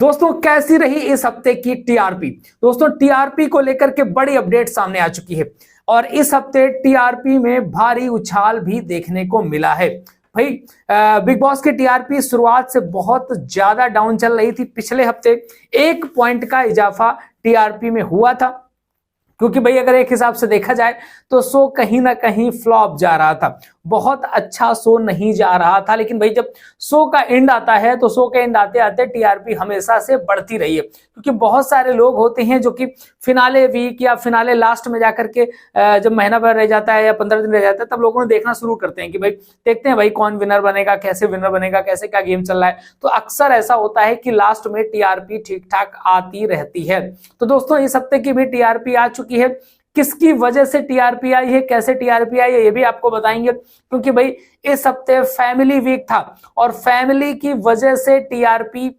दोस्तों कैसी रही इस हफ्ते की टीआरपी। दोस्तों टीआरपी को लेकर के बड़ी अपडेट सामने आ चुकी है और इस हफ्ते टीआरपी में भारी उछाल भी देखने को मिला है। भाई बिग बॉस की टीआरपी शुरुआत से बहुत ज्यादा डाउन चल रही थी। पिछले हफ्ते 1 पॉइंट का इजाफा टीआरपी में हुआ था, क्योंकि भाई अगर एक हिसाब से देखा जाए तो शो कहीं ना कहीं फ्लॉप जा रहा था, बहुत अच्छा शो नहीं जा रहा था। लेकिन भाई जब शो का एंड आता है तो शो के एंड आते आते टीआरपी हमेशा से बढ़ती रही है, क्योंकि बहुत सारे लोग होते हैं जो कि फिनाले वीक या फिनाले लास्ट में जाकर के जब महीना भर रह जाता है या 15 दिन रह जाता है तब लोगों ने देखना शुरू करते हैं कि भाई देखते हैं भाई कौन विनर बनेगा, कैसे विनर बनेगा, कैसे क्या गेम चल रहा है। तो अक्सर ऐसा होता है कि लास्ट में टीआरपी ठीक ठाक आती रहती है। तो दोस्तों इस हफ्ते की भी टीआरपी आ चुकी है। किसकी वजह से टीआरपी आई है, कैसे टीआरपी आई है, ये भी आपको बताएंगे, क्योंकि भाई इस हफ्ते फैमिली वीक था और फैमिली की वजह से टीआरपी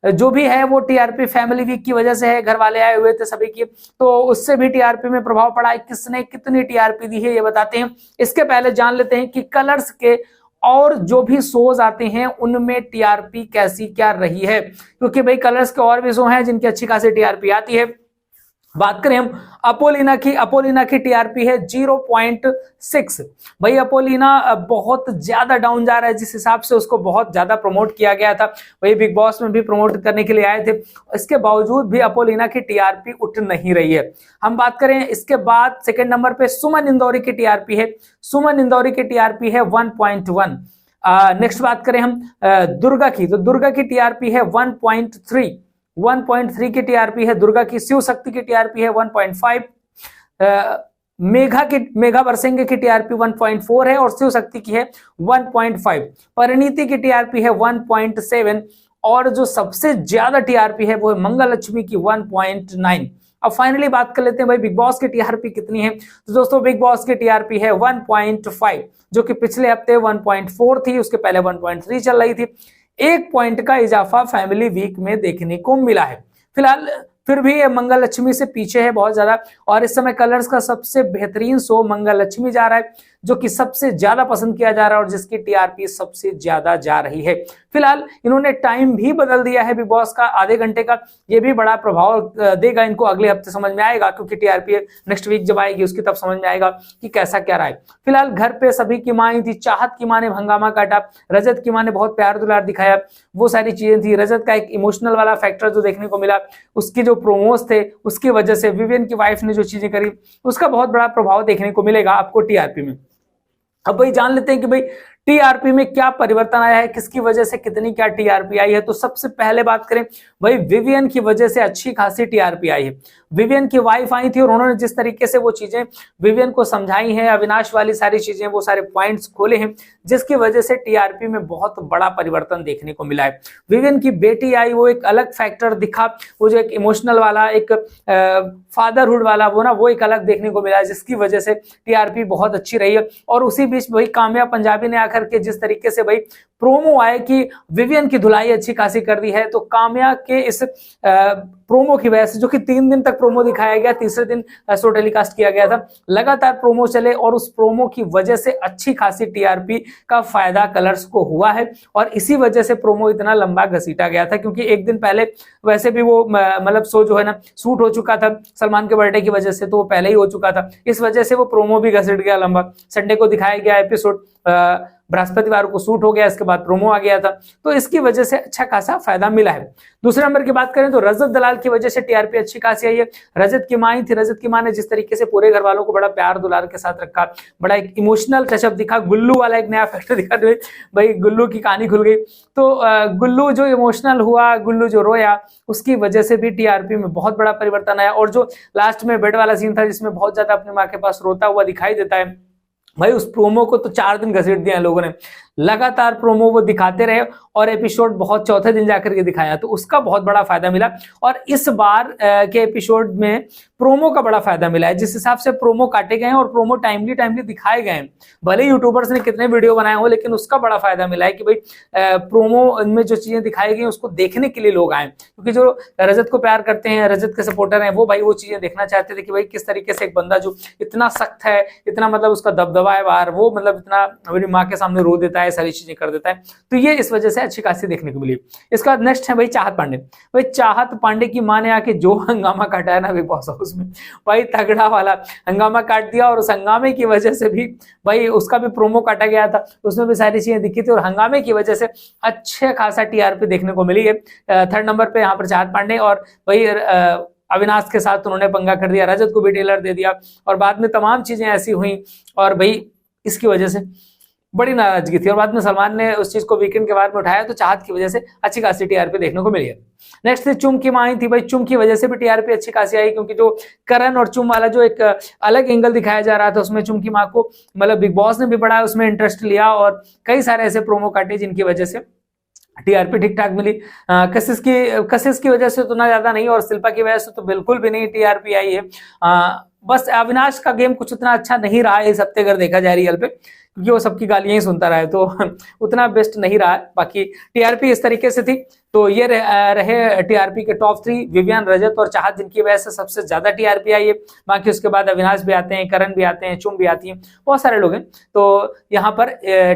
जो भी है वो टीआरपी फैमिली वीक की वजह से है। घर वाले आए हुए थे सभी की, तो उससे भी टीआरपी में प्रभाव पड़ा है। किसने कितनी टीआरपी दी है ये बताते हैं। इसके पहले जान लेते हैं कि कलर्स के और जो भी शोज आते हैं उनमें टीआरपी कैसी क्या रही है, क्योंकि भाई कलर्स के और भी शो हैं जिनकी अच्छी खासी टीआरपी आती है। बात करें हम अपोलिना की टीआरपी है 0.6। भाई अपोलिना बहुत ज्यादा डाउन जा रहा है, जिस हिसाब से उसको बहुत ज्यादा प्रमोट किया गया था, वही बिग बॉस में भी प्रमोट करने के लिए आए थे, इसके बावजूद भी अपोलिना की टीआरपी उठ नहीं रही है। हम बात करें इसके बाद सेकंड नंबर पे सुमन इंदौरी की टीआरपी है। सुमन इंदौरी की टीआरपी है 1.1। नेक्स्ट बात करें हम दुर्गा की, तो दुर्गा की टीआरपी है 1.3 की टीआरपी है दुर्गा की। शिव शक्ति की टीआरपी है 1.5। मेघा बरसेंगे की टीआरपी 1.4 है और शिव शक्ति की है 1.5। परिणीति की टीआरपी है 1.7 और जो सबसे ज्यादा टीआरपी है वो है मंगल लक्ष्मी की 1.9। अब फाइनली बात कर लेते हैं भाई बिग बॉस की टीआरपी कितनी है। तो दोस्तों बिग बॉस की टीआरपी है 1.5, जो कि पिछले हफ्ते 1.4 थी, उसके पहले 1.3 चल रही थी। 1 पॉइंट का इजाफा फैमिली वीक में देखने को मिला है। फिलहाल फिर भी ये मंगल लक्ष्मी से पीछे है बहुत ज्यादा, और इस समय कलर्स का सबसे बेहतरीन शो मंगल लक्ष्मी जा रहा है, जो कि सबसे ज्यादा पसंद किया जा रहा है और जिसकी टीआरपी सबसे ज्यादा जा रही है। फिलहाल इन्होंने टाइम भी बदल दिया है बिग बॉस का, आधे घंटे का। ये भी बड़ा प्रभाव देगा इनको, अगले हफ्ते समझ में आएगा, क्योंकि टीआरपी नेक्स्ट वीक जब आएगी उसकी तब समझ में आएगा कि कैसा क्या रहा है। फिलहाल घर पे सभी की माँ थी, चाहत की माँ ने हंगामा काटा, रजत की माँ ने बहुत प्यार दुलार दिखाया, वो सारी चीजें थी। रजत का एक इमोशनल वाला फैक्टर जो देखने को मिला, उसकी जो प्रोमोस थे उसकी वजह से, विवियन की वाइफ ने जो चीजें करी उसका बहुत बड़ा प्रभाव देखने को मिलेगा आपको टीआरपी में। अब भाई जान लेते हैं कि भाई टीआरपी में क्या परिवर्तन आया है, किसकी वजह से कितनी क्या टीआरपी आई है। तो सबसे पहले बात करें भाई विवियन की वजह से अच्छी खासी टीआरपी आई है। विवियन की वाइफ आई थी और उन्होंने जिस तरीके से वो चीजें विवियन को समझाई हैं, अविनाश वाली सारी चीजें, वो सारे पॉइंट्स खोले हैं, जिसकी वजह से टीआरपी में बहुत बड़ा परिवर्तन देखने को मिला है। विवियन की बेटी आई, वो एक अलग फैक्टर दिखा, वो जो एक इमोशनल वाला, एक फादरहुड वाला, वो एक अलग देखने को मिला, जिसकी वजह से टीआरपी बहुत अच्छी रही है। और उसी बीच भाई काम्या पंजाबी ने आकर के जिस तरीके से भाई प्रोमो आए कि विवियन की धुलाई अच्छी खासी कर दी है, तो काम्या के इस प्रोमो की वजह से, जो कि 3 दिन तक प्रोमो दिखाया गया, तीसरे दिन शो टेलीकास्ट किया गया था, लगातार प्रोमो चले और उस प्रोमो की वजह से अच्छी खासी टीआरपी का फायदा कलर्स को हुआ है। और इसी वजह से प्रोमो इतना लंबा घसीटा गया था, क्योंकि एक दिन पहले वैसे भी वो मतलब शो जो है ना शूट हो चुका था सलमान के बर्थडे की वजह से, तो वो पहले ही हो चुका था, इस वजह से वो प्रोमो भी घसीट गया लंबा। संडे को दिखाया गया एपिसोड, बृहस्पतिवार को शूट हो गया, इसके बाद प्रोमो आ गया था, तो इसकी वजह से अच्छा खासा फायदा मिला है। दूसरे नंबर की बात करें तो रजत दलाल की वजह से टीआरपी अच्छी खासी आई है। रजत की माँ ही थी, रजत की माँ ने जिस तरीके से पूरे घर वालों को बड़ा प्यार दुलार के साथ रखा, बड़ा एक इमोशनल टचअप दिखा, गुल्लू वाला एक नया फैक्टर दिखा, भाई गुल्लू की कहानी खुल गई। तो गुल्लू जो इमोशनल हुआ, गुल्लू जो रोया, उसकी वजह से भी टीआरपी में बहुत बड़ा परिवर्तन आया। और जो लास्ट में बेड वाला सीन था जिसमें बहुत ज्यादा अपनी माँ के पास रोता हुआ दिखाई देता है, भाई उस प्रोमो को तो 4 दिन घसीट दिया लोगों ने, लगातार प्रोमो वो दिखाते रहे और एपिसोड बहुत चौथे दिन जाकर के दिखाया, तो उसका बहुत बड़ा फायदा मिला। और इस बार के एपिसोड में प्रोमो का बड़ा फायदा मिला है, जिस हिसाब से प्रोमो काटे गए हैं और प्रोमो टाइमली दिखाए गए हैं, भले यूट्यूबर्स ने कितने वीडियो बनाए हो, लेकिन उसका बड़ा फायदा मिला है कि भाई प्रोमो में जो चीजें दिखाई गई उसको देखने के लिए लोग आए, क्योंकि जो रजत को प्यार करते हैं, रजत के सपोर्टर हैं, वो भाई वो चीजें देखना चाहते थे कि भाई किस तरीके से एक बंदा जो इतना सख्त है, इतना मतलब उसका दबदबा है बाहर, वो मतलब इतना मेरी माँ के सामने रो देता देता है, सारी चीजें कर देता है, तो ये इस वजह से अच्छी खासी देखने को मिली। इसके बाद नेक्स्ट है भाई चाहत पांडे। भाई चाहत पांडे की मां ने आके जो हंगामा काटा है ना बिग बॉस हाउस में, भाई तगड़ा वाला हंगामा काट दिया, और उस हंगामे की वजह से भी भाई उसका भी प्रोमो काटा गया था, उसमें भी सारी चीजें दिखी थी, और हंगामे की वजह से अच्छे खासा टीआरपी देखने को मिली है। थर्ड नंबर पे यहाँ पर चाहत पांडे, और भाई अविनाश के साथ उन्होंने पंगा कर दिया, रजत को भी टेलर दे दिया, और बाद में तमाम चीजें ऐसी हुई, और भाई इसकी वजह से बड़ी नाराजगी थी, और बाद में सलमान ने उस चीज को वीकेंड के बाद में उठाया, तो चाहत की वजह से अच्छी खासी टीआरपी देखने को मिली है। नेक्स्ट थी चुम की मां आई थी। भाई चुम की वजह से भी टीआरपी अच्छी खासी आई, क्योंकि जो करण और चुम वाला जो एक अलग एंगल दिखाया जा रहा था, उसमें चुम की मां को मतलब बिग बॉस ने भी बड़ा उसमें इंटरेस्ट लिया, और कई सारे ऐसे प्रोमो काटे जिनकी वजह से टीआरपी ठीक ठाक मिली। कशिश की वजह से तो ना ज्यादा नहीं, और शिल्पा की वजह से तो बिल्कुल भी नहीं टीआरपी आई है। बस अविनाश का गेम कुछ उतना अच्छा नहीं रहा है इस हफ्ते अगर देखा जाए रियल पे, क्योंकि वो सबकी गालियां ही सुनता रहा है, तो उतना बेस्ट नहीं रहा है। बाकी टीआरपी इस तरीके से थी। तो ये रहे टीआरपी के टॉप 3, विवियन, रजत और चाहत, जिनकी वजह से सबसे ज्यादा टीआरपी आई है। बाकी उसके बाद अविनाश भी आते हैं, करण भी आते हैं, चुम भी आती है, बहुत सारे लोग हैं। तो यहाँ पर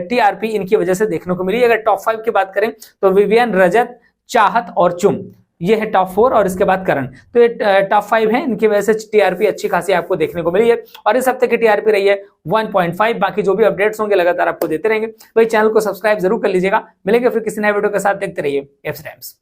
टीआरपी इनकी वजह से देखने को मिली। अगर टॉप 5 की बात करें तो विवियन, रजत, चाहत और चुम, ये है टॉप 4, और इसके बाद करण। तो ये टॉप 5 है, इनकी वजह से टीआरपी अच्छी खासी आपको देखने को मिली है, और इस हफ्ते की टीआरपी रही है 1.5। बाकी जो भी अपडेट्स होंगे लगातार आपको देते रहेंगे। भाई चैनल को सब्सक्राइब जरूर कर लीजिएगा। मिलेंगे फिर किसी नए वीडियो के साथ, देखते रहिए एफ टाइम्स।